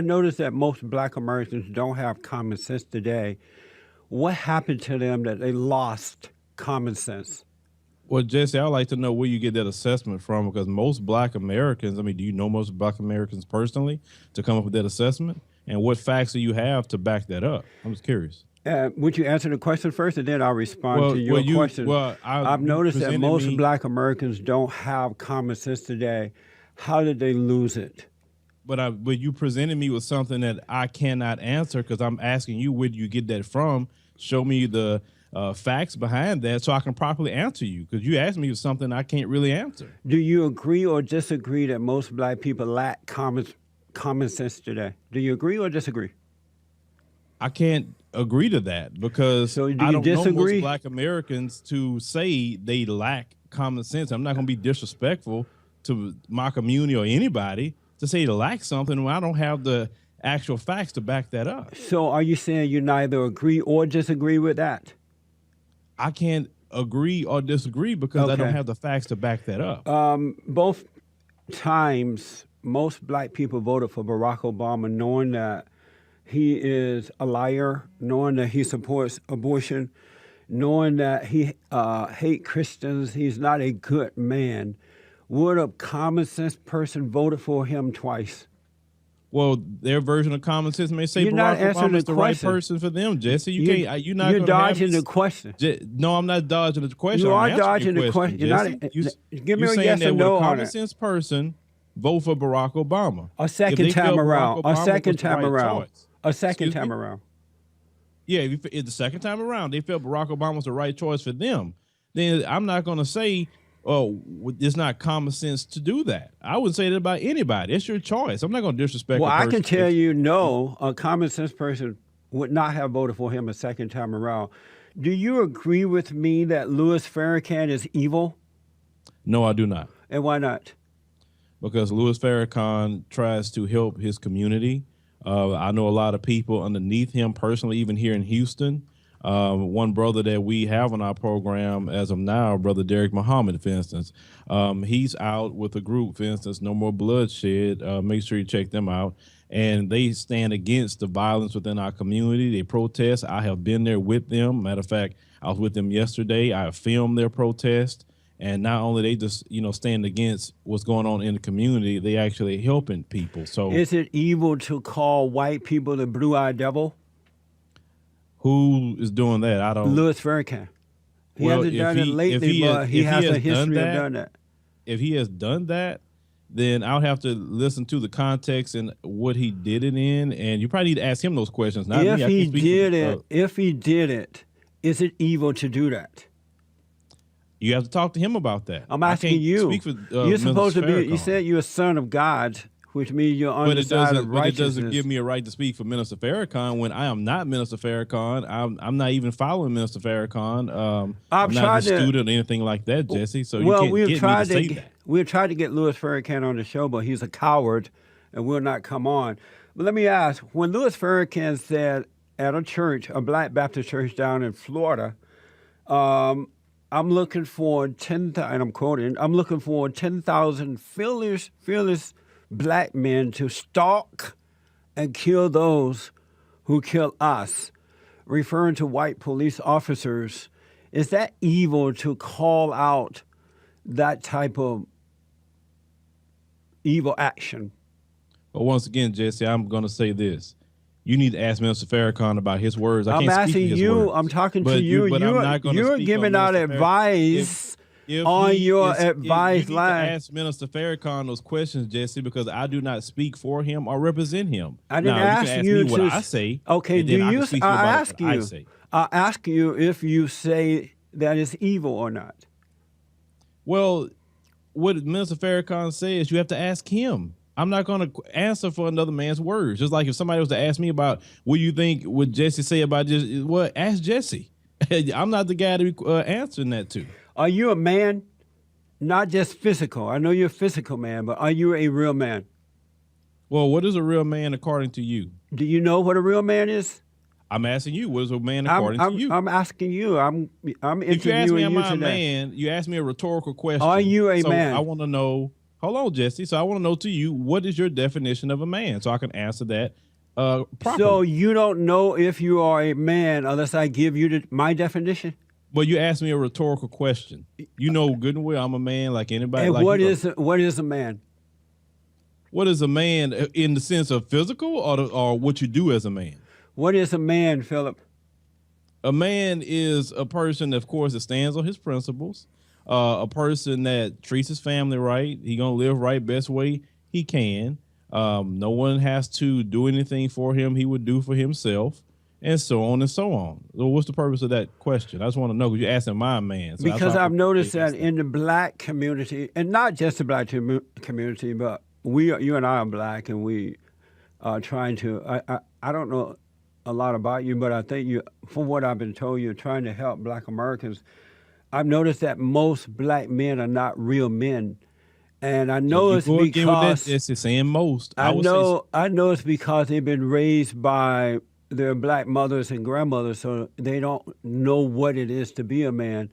I noticed that most black Americans don't have common sense today. What happened to them that they lost common sense? Well, Jesse, I'd like to know where you get that assessment from because most black Americans, I mean, do you know most black Americans personally to come up with that assessment? And what facts do you have to back that up? I'm just curious. Would you answer the question first, and then I'll respond to your question? I've You noticed that presented most me, black Americans don't have common sense today. How did they lose it? but you presented me with something that I cannot answer because I'm asking you where do you get that from? Show me the facts behind that so I can properly answer you because you asked me something I can't really answer. Do you agree or disagree that most black people lack common sense today? Do you agree or disagree? I can't agree to that because So do I you don't know disagree? most black Americans to say they lack common sense. I'm not going to be disrespectful to my community or anybody to say they lack something when I don't have the actual facts to back that up. So are you saying you neither agree or disagree with that? I can't agree or disagree because I don't Okay. have the facts to back that up. Both times, most black people voted for Barack Obama knowing that he is a liar, knowing that he supports abortion, knowing that he hate Christians. He's not a good man. Would a common sense person voted for him twice? Well, their version of common sense may say You're not Barack answering Obama is the the right question. person for them, Jesse. You can't. You're not You're going to have dodging the question. No, I'm not dodging the question. You I'm are answering dodging your the question. You're Jesse. not. You, Give me you're a saying yes that or would no a on common it. sense person vote for Barack Obama A if second they time felt Barack around. A Obama second was the time right around. choice? A second Excuse time me? around. Yeah, if the second time around they felt Barack Obama was the right choice for them, then I'm not going to say, oh, it's not common sense to do that. I wouldn't say that about anybody. It's your choice. I'm not going to disrespect Well, a I person. can tell you, no, a common sense person would not have voted for him a second time around. Do you agree with me that Louis Farrakhan is evil? No, I do not. And why not? Because Louis Farrakhan tries to help his community. I know a lot of people underneath him personally, even here in Houston. One brother that we have on our program as of now, Brother Derek Muhammad, for instance, he's out with a group, for instance, No More Bloodshed. Make sure you check them out. And they stand against the violence within our community. They protest. I have been there with them. Matter of fact, I was with them yesterday. I filmed their protest. And not only they just stand against what's going on in the community, they actually helping people. So Is it evil to call white people the blue-eyed devil? who is doing that? I don't. Louis Farrakhan. He Well, hasn't done it lately, but he has a history of doing that. if he has done that, then I'll have to listen to the context and what he did it in, and you probably need to ask him those questions. Not If me. I he can speak did for, it, if he did it, is it evil to do that? you have to talk to him about that. I'm I asking can't you. Speak for, You're supposed to Minister be. You Farrakhan. said you're a son of God, which means you're on the side of But it righteousness. doesn't give me a right to speak for Minister Farrakhan when I am not Minister Farrakhan. I'm not even following Minister Farrakhan. I'm not his student or anything like that, Jesse. So well, you can't get me to say that. we've tried to get Louis Farrakhan on the show, but he's a coward and will not come on. But let me ask: when Louis Farrakhan said at a church, a Black Baptist church down in Florida, I'm looking for 10,000, and I'm quoting, I'm looking for 10,000 fearless black men to stalk and kill those who kill us, referring to white police officers. Is that evil to call out that type of evil action? But once again, Jesse, I'm going to say this. You need to ask Minister Farrakhan about his words. I I'm can't asking speak for his you. words. I'm talking But to you. But I'm not going to You're speak giving on out Minister advice If on he your is- advice you need line. to ask Minister Farrakhan those questions, Jesse, because I do not speak for him or represent him. I didn't now, ask you can ask you me to. what I say. Okay, and do then I you? can speak to you I about ask what I you. say. I ask you if you say that it's evil or not. Well, what Minister Farrakhan says, you have to ask him. I'm not going to answer for another man's words. Just like if somebody was to ask me about what you think would Jesse say about just, well, ask Jesse. I'm not the guy to be answering that to. Are you a man? Not just physical. I know you're a physical man, but are you a real man? Well, what is a real man according to you? Do you know what a real man is? I'm asking you, what is a man according to you? I'm asking you. I'm If you ask me, interviewing am you I a today. man? You ask me a rhetorical question. Are you a so man? I want to know Hold on, Jesse. So I want to know to you, what is your definition of a man, so I can answer that properly. So you don't know if you are a man unless I give you my definition? Well, you asked me a rhetorical question. You know good and well I'm a man like anybody. And like what is a man? What is a man in the sense of physical or what you do as a man? What is a man, Philip? A man is a person, of course, that stands on his principles, a person that treats his family right. He gonna live right best way he can. No one has to do anything for him. He would do for himself, and so on and so on. So what's the purpose of that question? I just want to know, because you're asking my man. So because I've noticed that in the black community, and not just the black community, but you and I are black, and we are trying to, I don't know a lot about you, but I think you, from what I've been told, you're trying to help black Americans. I've noticed that most black men are not real men. And I know it's because it's saying most. I know it's because they've been raised by their black mothers and grandmothers, so they don't know what it is to be a man.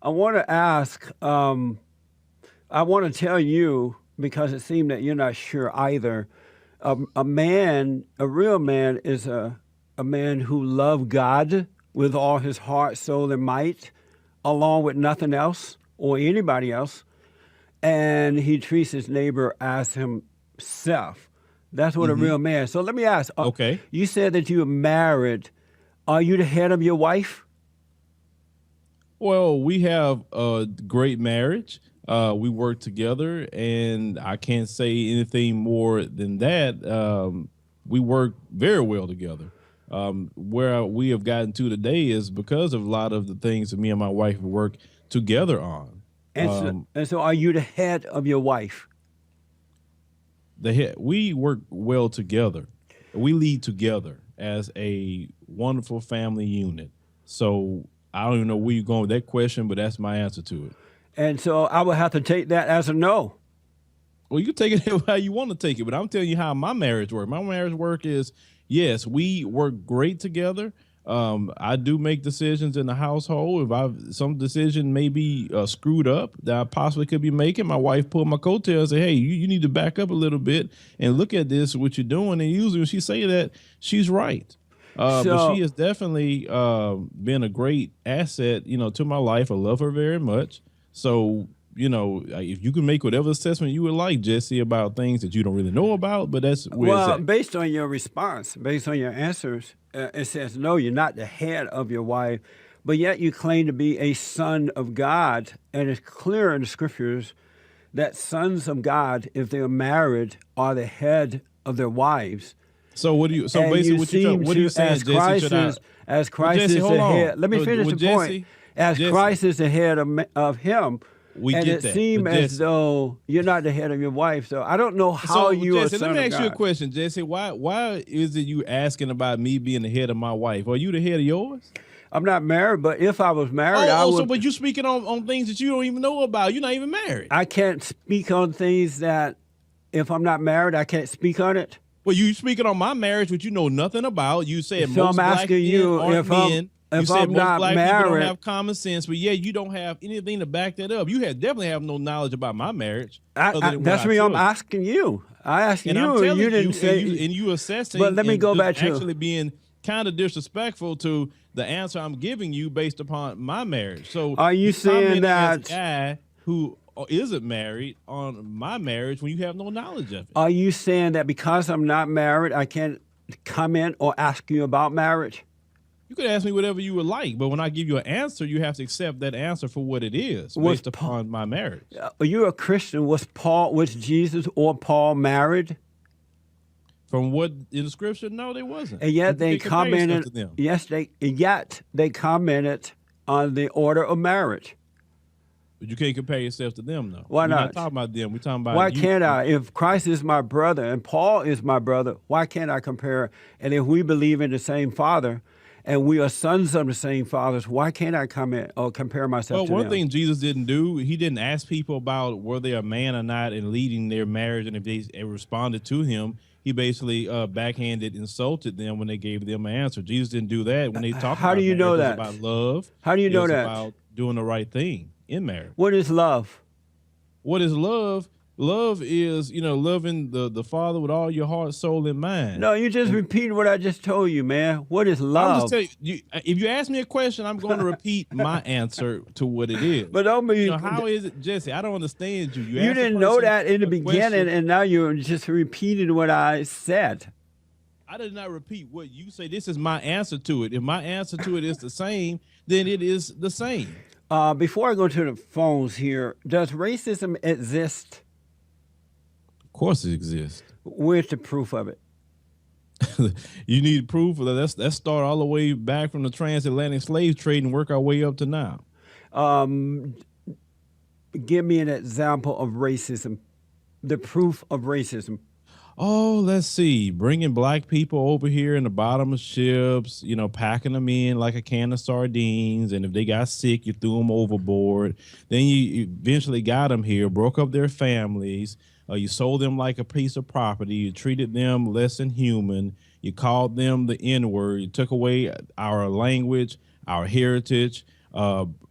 I want to ask. I want to tell you, because it seemed that you're not sure either. A man, a real man, is a man who loves God with all his heart, soul, and might, along with nothing else or anybody else. And he treats his neighbor as himself. That's what a real man. So let me ask. Okay. You said that you were married. Are you the head of your wife? Well, we have a great marriage. We work together, and I can't say anything more than that. We work very well together. Where we have gotten to today is because of a lot of the things that me and my wife work together on. And so are you the head of your wife? We work well together. We lead together as a wonderful family unit. So I don't even know where you're going with that question, but that's my answer to it. And so I would have to take that as a no. Well, you can take it how you want to take it, but I'm telling you how my marriage works. My marriage work is, yes, we work great together. I do make decisions in the household. If some decision may be screwed up that I possibly could be making, my wife pulled my coattails and say, hey, you need to back up a little bit and look at this, what you're doing. And usually when she say that, she's right. But she has definitely been a great asset, to my life. I love her very much. So, if you can make whatever assessment you would like, Jesse, about things that you don't really know about, but that's where it's at. Based on your response, based on your answers, it says, no, you're not the head of your wife, but yet you claim to be a son of God. And it's clear in the scriptures that sons of God, if they're married, are the head of their wives. So what do you? So and basically, what are you saying, Jesse? As Christ is the head. Let me finish the point. As Christ is the head of him. It seems as though you're not the head of your wife. So I don't know how you are. Let me ask you a question, Jesse. Why is it you asking about me being the head of my wife? Are you the head of yours? I'm not married, but if I was married, I would. But you're speaking on things that you don't even know about. You're not even married. I can't speak on things that, if I'm not married, I can't speak on it. Well, you speaking on my marriage, which you know nothing about. You said so most I'm asking you if men. If I'm not married, people don't have common sense, but you don't have anything to back that up. You definitely have no knowledge about my marriage. That's what I'm asking you. I asked you, and you didn't say. And you assessing. But let me go back to actually being kind of disrespectful to the answer I'm giving you based upon my marriage. So are you saying that as a guy who isn't married on my marriage when you have no knowledge of it? Are you saying that because I'm not married, I can't comment or ask you about marriage? You could ask me whatever you would like, but when I give you an answer, you have to accept that answer for what it is, based upon my marriage. Are you a Christian? Was Jesus or Paul married? From what in the scripture? No, they wasn't. And yet they commented. Yes, they commented on the order of marriage. But you can't compare yourself to them, though. Why not? We're not talking about them. We're talking about why you. Can't I? If Christ is my brother and Paul is my brother, why can't I compare? And if we believe in the same Father, and we are sons of the same fathers, why can't I comment or compare myself to them? Well, one thing Jesus didn't do, he didn't ask people about were they a man or not in leading their marriage, and if they responded to him, he basically backhanded, insulted them when they gave them an answer. Jesus didn't do that when they talked How about do you know that? About love. How do you know that? About doing the right thing in marriage. What is love? What is love? Love is, loving the Father with all your heart, soul, and mind. No, you just And repeating what I just told you, man. What is I'm just love? telling you, if you ask me a question, I'm going to repeat my answer to what it is. But don't be. How is it, Jesse? I don't understand you. You You ask a didn't know person that in the a beginning, question. and now you're just repeating what I said. I did not repeat what you say. This is my answer to it. If my answer to it is the same, then it is the same. Before I go to the phones here, does racism exist? Of course, it exists. Where's the proof of it? You need proof of that. Let's start all the way back from the transatlantic slave trade and work our way up to now. Give me an example of racism, the proof of racism. Oh, let's see. Bringing black people over here in the bottom of ships, packing them in like a can of sardines. And if they got sick, you threw them overboard. Then you eventually got them here, broke up their families. You sold them like a piece of property. You treated them less than human. You called them the N-word. You took away our language, our heritage,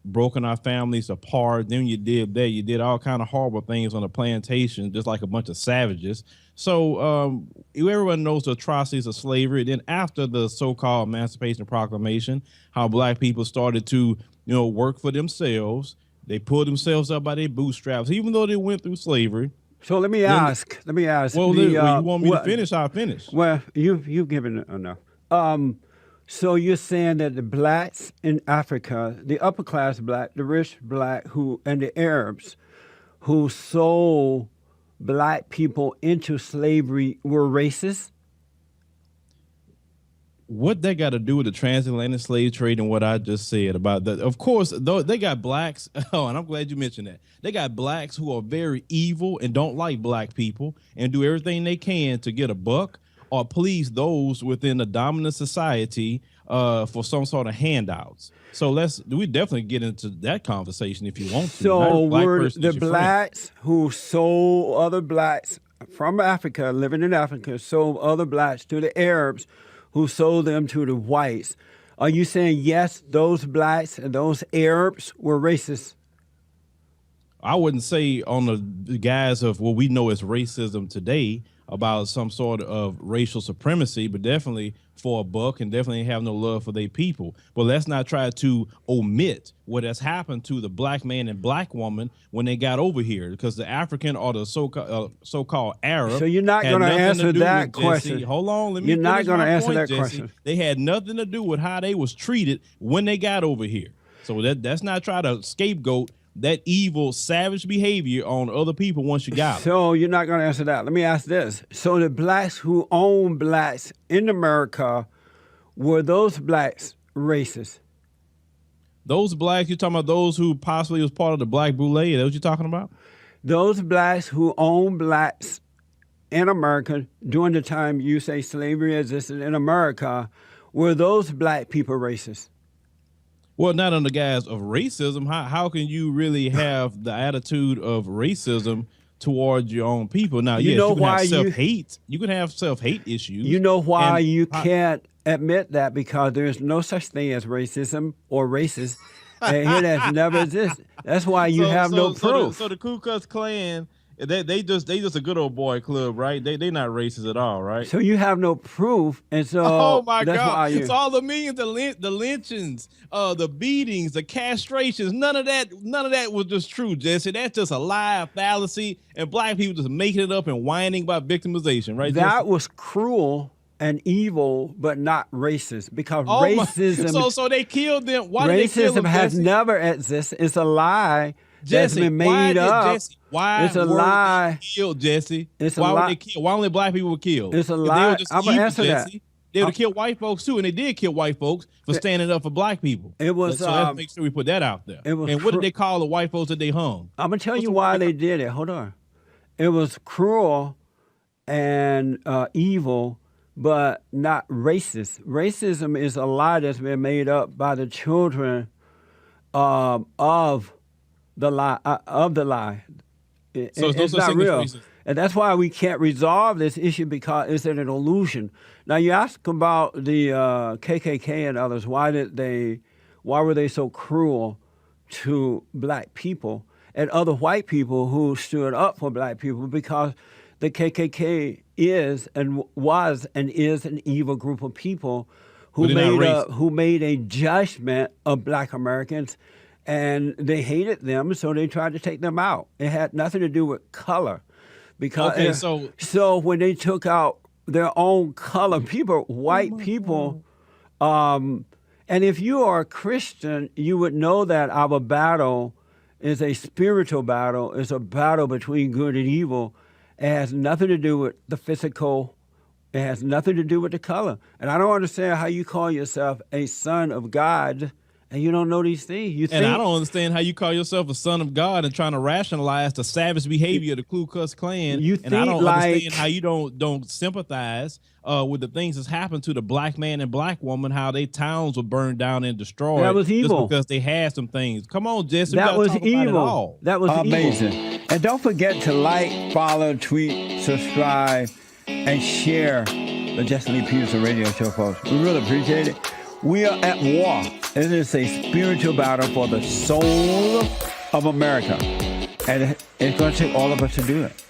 broken our families apart. Then you did that. You did all kind of horrible things on the plantation, just like a bunch of savages. So everyone knows the atrocities of slavery. Then after the so-called Emancipation Proclamation, how black people started to, work for themselves. They pulled themselves up by their bootstraps, even though they went through slavery. So let me ask. Well, you want me to finish? I'll finish. Well, you've given enough. So you're saying that the blacks in Africa, the upper class black, the rich black, and the Arabs, who sold black people into slavery were racist? What that got to do with the transatlantic slave trade and what I just said about that? Of course, though they got blacks. Oh, and I'm glad you mentioned that. They got blacks who are very evil and don't like black people and do everything they can to get a buck or please those within the dominant society for some sort of handouts. So we definitely get into that conversation if you want to. So were the blacks who sold other blacks from Africa, living in Africa, sold other blacks to the Arabs who sold them to the whites. Are you saying, yes, those blacks and those Arabs were racist? I wouldn't say on the guise of what we know as racism today about some sort of racial supremacy, but definitely for a buck and definitely have no love for their people. But let's not try to omit what has happened to the black man and black woman when they got over here, because the African or the so-called Arab. So you're not going to answer that question. Hold on, let me. You're not going to answer that Jesse. question. They had nothing to do with how they was treated when they got over here. So that's not try to scapegoat that evil, savage behavior on other people once you got them. So you're not going to answer that. Let me ask this. So the blacks who own blacks in America, were those blacks racist? Those blacks, you're talking about those who possibly was part of the Black Boule? Is that what you're talking about? Those blacks who own blacks in America during the time you say slavery existed in America, were those black people racist? Well, not on the guise of racism. How can you really have the attitude of racism towards your own people? Now, you can have self-hate. You can have self-hate issues. You know why you can't admit that? Because there's no such thing as racism or racist. And here that's never existed. That's why you have no proof. So the Ku Klux Klan, they just a good old boy club, right? They not racist at all, right? So you have no proof, and so oh my that's God, why it's all the millions, the lynchings, the beatings, the castrations. None of that was just true, Jesse. That's just a lie, a fallacy, and black people just making it up and whining about victimization, right? That Jesse? was cruel and evil, but not racist, because racism. So they killed them. Why did they kill them? Racism has never existed. It's a lie. Jesse, that's been made up. Why it's a lie. Killed, Jesse? It's why a were lie. they killed? Why only black people were killed? It's a lie. I'm gonna answer that. They would have killed white folks too, and they did kill white folks for standing up for black people. It was. So let's make sure we put that out there. It was. And what did they call the white folks that they hung? I'm gonna tell you why they did it. Hold on. It was cruel and evil, but not racist. Racism is a lie that's been made up by the children of the lie. It's not real. And that's why we can't resolve this issue, because it's an illusion. Now, you ask about the KKK and others. Why were they so cruel to black people? at other white people who stood up for black people, because the KKK is and was and is an evil group of people who But they're not who made a judgment of black Americans, and they hated them, so they tried to take them out. It had nothing to do with color, because Okay, so when they took out their own color people, white people, and if you are a Christian, you would know that our battle is a spiritual battle. It's a battle between good and evil. It has nothing to do with the physical. It has nothing to do with the color. And I don't understand how you call yourself a son of God and you don't know these things. And I don't understand how you call yourself a son of God and trying to rationalize the savage behavior of the Ku Klux Klan. And I don't understand how you don't sympathize with the things that's happened to the black man and black woman, how their towns were burned down and destroyed. That was evil. Just because they had some things. Come on, Jesse. That was evil. That was amazing. Evil. And don't forget to like, follow, tweet, subscribe, and share the Jesse Lee Peterson radio show, folks. We really appreciate it. We are at war. It is a spiritual battle for the soul of America. And it's going to take all of us to do it.